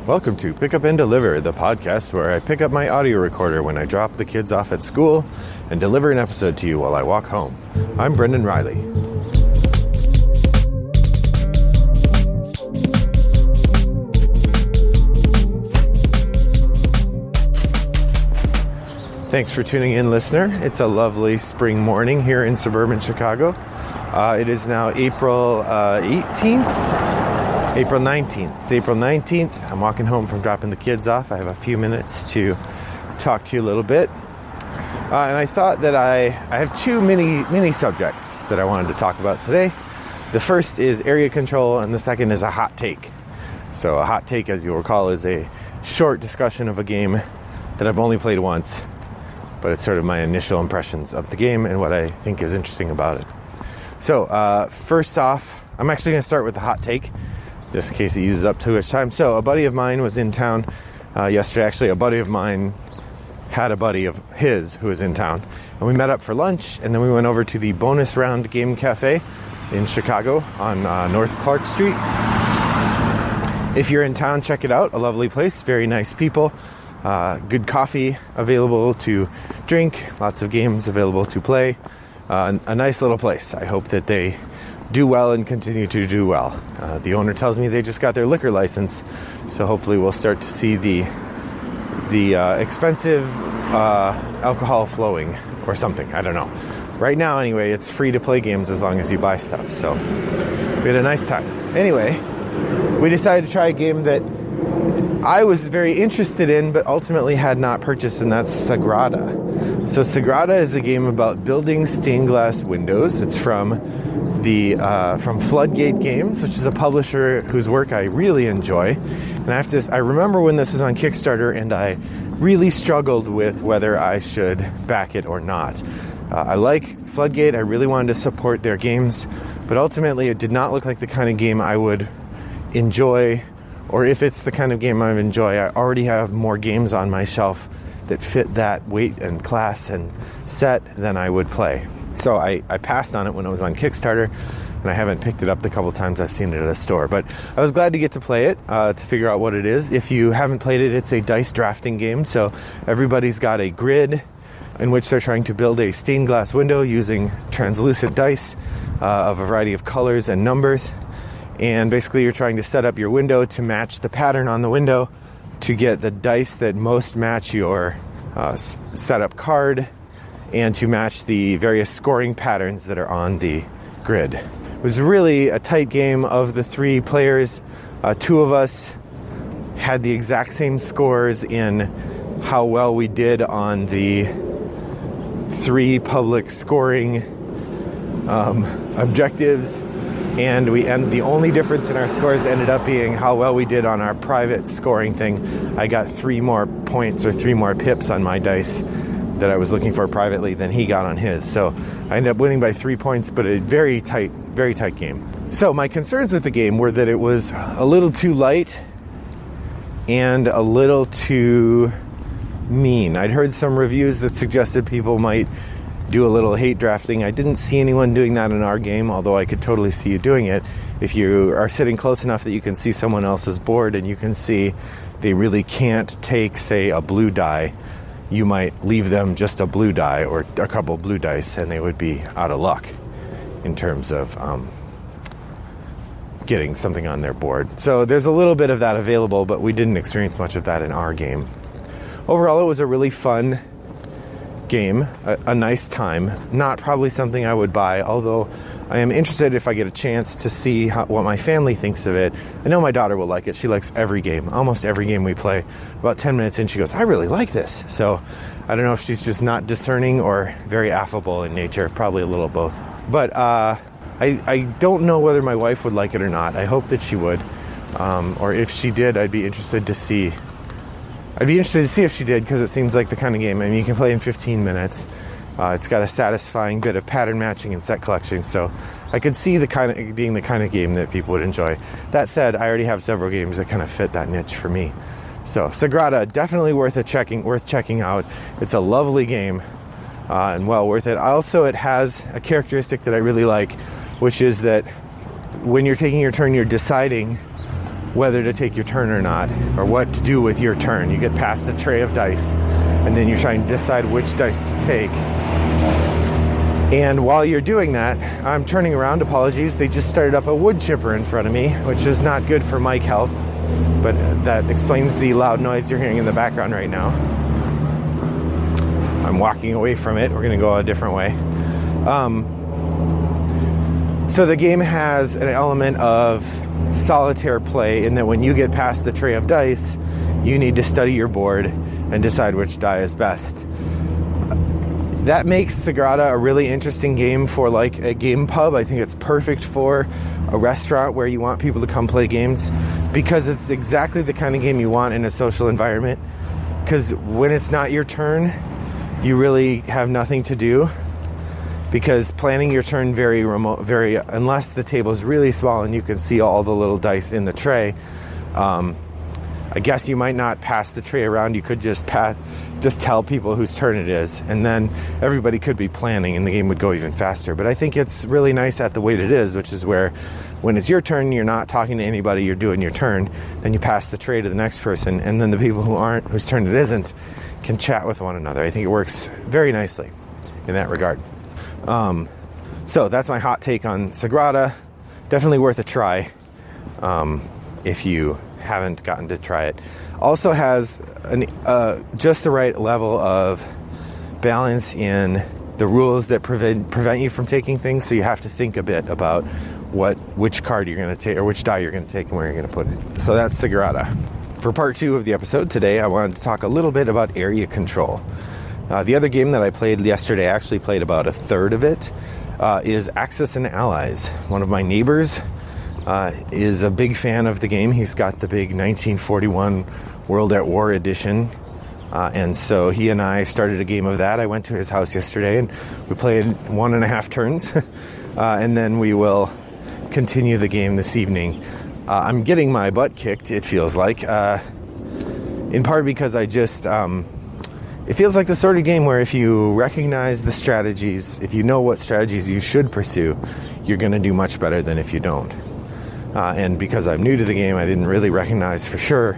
Welcome to Pick Up and Deliver, the podcast where I pick up my audio recorder when I drop the kids off at school and deliver an episode to you while I walk home. I'm Brendan Riley. Thanks for tuning in, listener. It's a lovely spring morning here in suburban Chicago. It is now April 18th. April 19th. It's April 19th. I'm walking home from dropping the kids off. I have a few minutes to talk to you a little bit. And I thought that I have two mini subjects that I wanted to talk about today. The first is area control, and the second is a hot take. So a hot take, as you'll recall, is a short discussion of a game that I've only played once, but it's sort of my initial impressions of the game and what I think is interesting about it. So first off, I'm actually going to start with the hot take, just in case it uses up too much time. So a buddy of mine was in town yesterday. Actually, a buddy of mine had a buddy of his who was in town. And we met up for lunch, and then we went over to the Bonus Round Game Cafe in Chicago on North Clark Street. If you're in town, check it out. A lovely place, very nice people, good coffee available to drink, lots of games available to play. A nice little place. I hope that they do well and continue to do well. The owner tells me they just got their liquor license, so hopefully we'll start to see the expensive alcohol flowing or something. I don't know. Right now, anyway, it's free to play games as long as you buy stuff. So we had a nice time. Anyway, we decided to try a game that I was very interested in, but ultimately had not purchased, and that's Sagrada. So Sagrada is a game about building stained glass windows. It's from Floodgate Games, which is a publisher whose work I really enjoy. And I remember when this was on Kickstarter, and I really struggled with whether I should back it or not. I like Floodgate. I really wanted to support their games, but ultimately it did not look like the kind of game I would enjoy, or if it's the kind of game I would enjoy, I already have more games on my shelf that fit that weight and class and set than I would play. So I passed on it when it was on Kickstarter, and I haven't picked it up the couple times I've seen it at a store. But I was glad to get to play it, to figure out what it is. If you haven't played it, it's a dice drafting game. So everybody's got a grid in which they're trying to build a stained glass window using translucent dice of a variety of colors and numbers. And basically you're trying to set up your window to match the pattern on the window to get the dice that most match your setup card, and to match the various scoring patterns that are on the grid. It was really a tight game. Of the three players, two of us had the exact same scores in how well we did on the three public scoring objectives, and the only difference in our scores ended up being how well we did on our private scoring thing. I got 3 more points or 3 more pips on my dice that I was looking for privately than he got on his. So I ended up winning by 3 points, but a very tight game. So my concerns with the game were that it was a little too light and a little too mean. I'd heard some reviews that suggested people might do a little hate drafting. I didn't see anyone doing that in our game, although I could totally see you doing it. If you are sitting close enough that you can see someone else's board and you can see they really can't take, say, a blue die, you might leave them just a blue die or a couple blue dice, and they would be out of luck in terms of getting something on their board. So there's a little bit of that available, but we didn't experience much of that in our game. Overall, it was a really fun game, a nice time. Not probably something I would buy, although I am interested if I get a chance to see what my family thinks of it. I know my daughter will like it. She likes every game, almost every game we play. About 10 minutes in, she goes, I really like this. So I don't know if she's just not discerning or very affable in nature, probably a little both. But I don't know whether my wife would like it or not. I hope that she would. Or if she did, I'd be interested to see if she did, because it seems like the kind of game, I mean, you can play in 15 minutes. It's got a satisfying bit of pattern matching and set collection, so I could see being the kind of game that people would enjoy. That said, I already have several games that kind of fit that niche for me. So Sagrada, definitely worth checking out. It's a lovely game and well worth it. Also, it has a characteristic that I really like, which is that when you're taking your turn, you're deciding whether to take your turn or not, or what to do with your turn. You get past a tray of dice, and then you're trying to decide which dice to take. And while you're doing that, I'm turning around. Apologies, they just started up a wood chipper in front of me, which is not good for mic health, but that explains the loud noise you're hearing in the background right now. I'm walking away from it. We're going to go a different way. So the game has an element of solitaire play in that when you get past the tray of dice, you need to study your board and decide which die is best. That makes Sagrada a really interesting game for like a game pub. I think it's perfect for a restaurant where you want people to come play games, because it's exactly the kind of game you want in a social environment. Because when it's not your turn, you really have nothing to do, because planning your turn very remote, unless the table is really small and you can see all the little dice in the tray. I guess you might not pass the tray around. You could just tell people whose turn it is, and then everybody could be planning and the game would go even faster. But I think it's really nice at the way it is, which is where when it's your turn, you're not talking to anybody, you're doing your turn. Then you pass the tray to the next person, and then the people whose turn it isn't can chat with one another. I think it works very nicely in that regard. So that's my hot take on Sagrada. Definitely worth a try if you haven't gotten to try it. Also has just the right level of balance in the rules that prevent you from taking things, so you have to think a bit about which card you're going to take, or which die you're going to take, and where you're going to put it. So that's Sagrada. For part 2 of the episode today, I wanted to talk a little bit about area control. The other game that I played yesterday, I actually played about a third of it, is Axis and Allies. One of my neighbors is a big fan of the game. He's got the big 1941 World at War edition. And so he and I started a game of that. I went to his house yesterday and we played 1.5 turns. And then we will continue the game this evening. I'm getting my butt kicked, it feels like. In part because I just... it feels like the sort of game where if you recognize the strategies, if you know what strategies you should pursue, you're going to do much better than if you don't. And because I'm new to the game, I didn't really recognize for sure.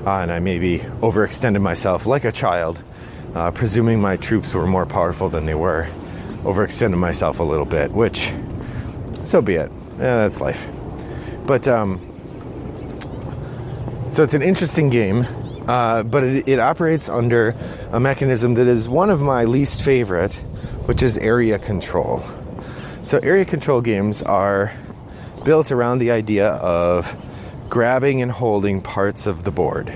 And I maybe overextended myself like a child, presuming my troops were more powerful than they were. Overextended myself a little bit, which, so be it. That's life. But, so it's an interesting game. But it operates under a mechanism that is one of my least favorite, which is area control. So area control games are built around the idea of grabbing and holding parts of the board.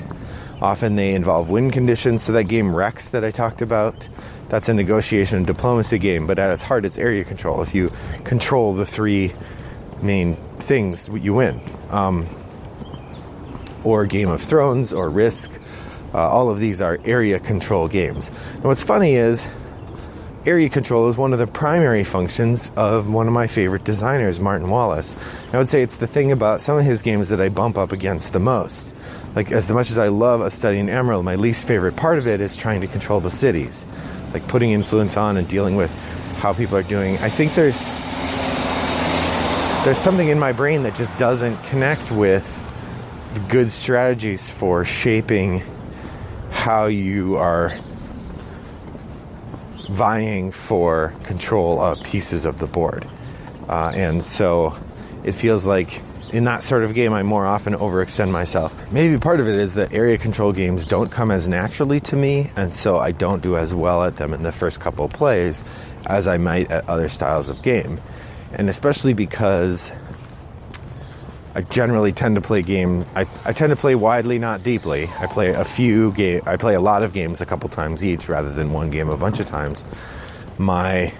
Often they involve win conditions. So that game Rex that I talked about, that's a negotiation and diplomacy game, but at its heart it's area control. If you control the 3 main things, you win. Or Game of Thrones, or Risk. All of these are area control games. And what's funny is, area control is one of the primary functions of one of my favorite designers, Martin Wallace. And I would say it's the thing about some of his games that I bump up against the most. Like, as much as I love A Study in Emerald, my least favorite part of it is trying to control the cities. Like, putting influence on and dealing with how people are doing. I think there's something in my brain that just doesn't connect with good strategies for shaping how you are vying for control of pieces of the board. And so it feels like in that sort of game I more often overextend myself. Maybe part of it is that area control games don't come as naturally to me, and so I don't do as well at them in the first couple of plays as I might at other styles of game. And especially because I generally tend to play games. I tend to play widely, not deeply. I play a lot of games a couple times each, rather than one game a bunch of times. My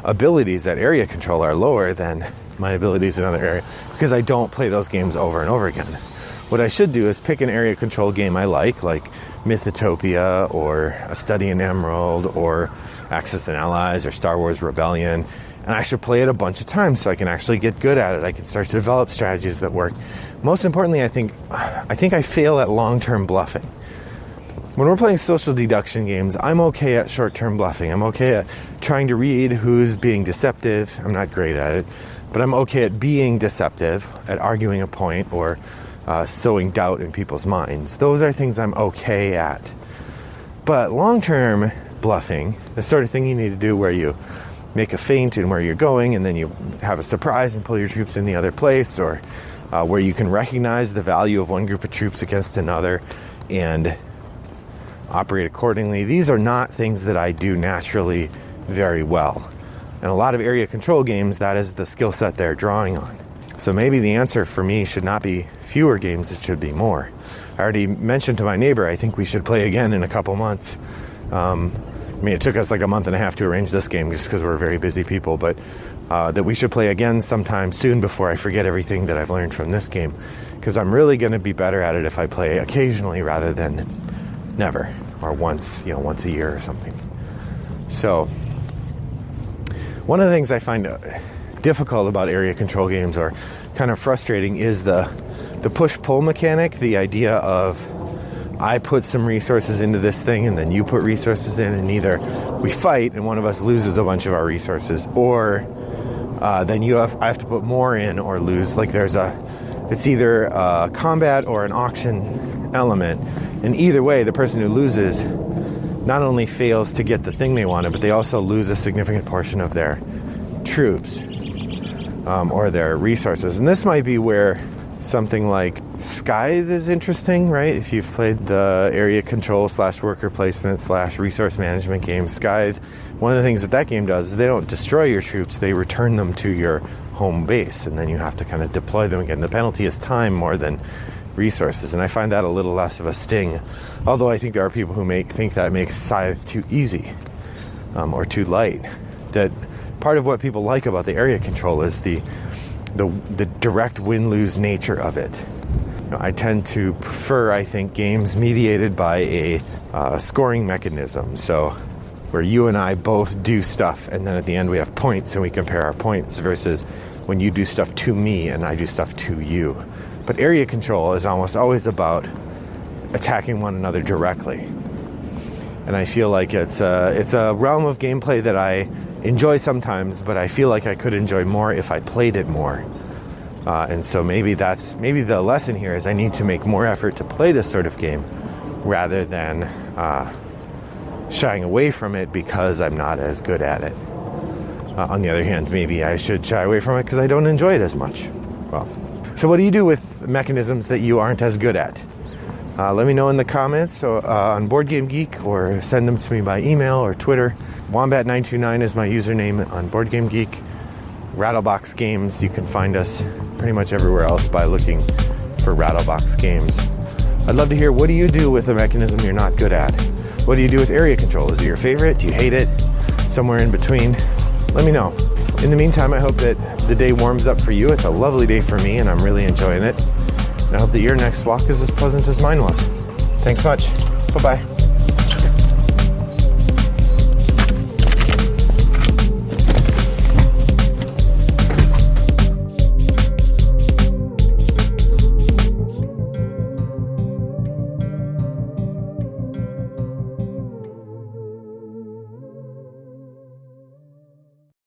abilities at area control are lower than my abilities in other areas because I don't play those games over and over again. What I should do is pick an area control game I like Mythotopia, or A Study in Emerald, or Axis and Allies, or Star Wars Rebellion. And I should play it a bunch of times so I can actually get good at it. I can start to develop strategies that work. Most importantly, I think I fail at long-term bluffing. When we're playing social deduction games, I'm okay at short-term bluffing. I'm okay at trying to read who's being deceptive. I'm not great at it, but I'm okay at being deceptive, at arguing a point, or sowing doubt in people's minds. Those are things I'm okay at. But long-term bluffing, the sort of thing you need to do where you make a feint in where you're going and then you have a surprise and pull your troops in the other place, or where you can recognize the value of one group of troops against another and operate accordingly. These are not things that I do naturally very well. And a lot of area control games, that is the skill set they're drawing on. So maybe the answer for me should not be fewer games, it should be more. I already mentioned to my neighbor, I think we should play again in a couple months. It took us like a month and a half to arrange this game just because we're very busy people, but that we should play again sometime soon before I forget everything that I've learned from this game, because I'm really going to be better at it if I play occasionally rather than never, or once a year or something. So one of the things I find difficult about area control games, or kind of frustrating, is the push-pull mechanic, the idea of I put some resources into this thing and then you put resources in, and either we fight and one of us loses a bunch of our resources, or then I have to put more in or lose. Like it's either a combat or an auction element, and either way the person who loses not only fails to get the thing they wanted, but they also lose a significant portion of their troops or their resources. And this might be where something like Scythe is interesting, right? If you've played the area control / worker placement / resource management game, Scythe, one of the things that game does is they don't destroy your troops, they return them to your home base, and then you have to kind of deploy them again. The penalty is time more than resources, and I find that a little less of a sting, although I think there are people who think that makes Scythe too easy or too light. That part of what people like about the area control is the direct win-lose nature of it. I tend to prefer, I think, games mediated by a scoring mechanism. So where you and I both do stuff, and then at the end we have points and we compare our points, versus when you do stuff to me and I do stuff to you. But area control is almost always about attacking one another directly. And I feel like it's a realm of gameplay that I enjoy sometimes, but I feel like I could enjoy more if I played it more. And so maybe the lesson here is I need to make more effort to play this sort of game rather than shying away from it because I'm not as good at it. On the other hand, maybe I should shy away from it because I don't enjoy it as much. Well, so what do you do with mechanisms that you aren't as good at? Let me know in the comments on Board Game Geek, or send them to me by email or Twitter. Wombat929 is my username on Board Game Geek. Rattlebox Games, you can find us pretty much everywhere else by looking for Rattlebox Games. I'd love to hear, what do you do with a mechanism you're not good at? What do you do with area control? Is it your favorite? Do you hate it? Somewhere in between? Let me know. In the meantime, I hope that the day warms up for you. It's a lovely day for me, and I'm really enjoying it. And I hope that your next walk is as pleasant as mine was. Thanks much. Bye-bye.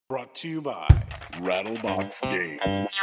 Brought to you by Rattlebox Games.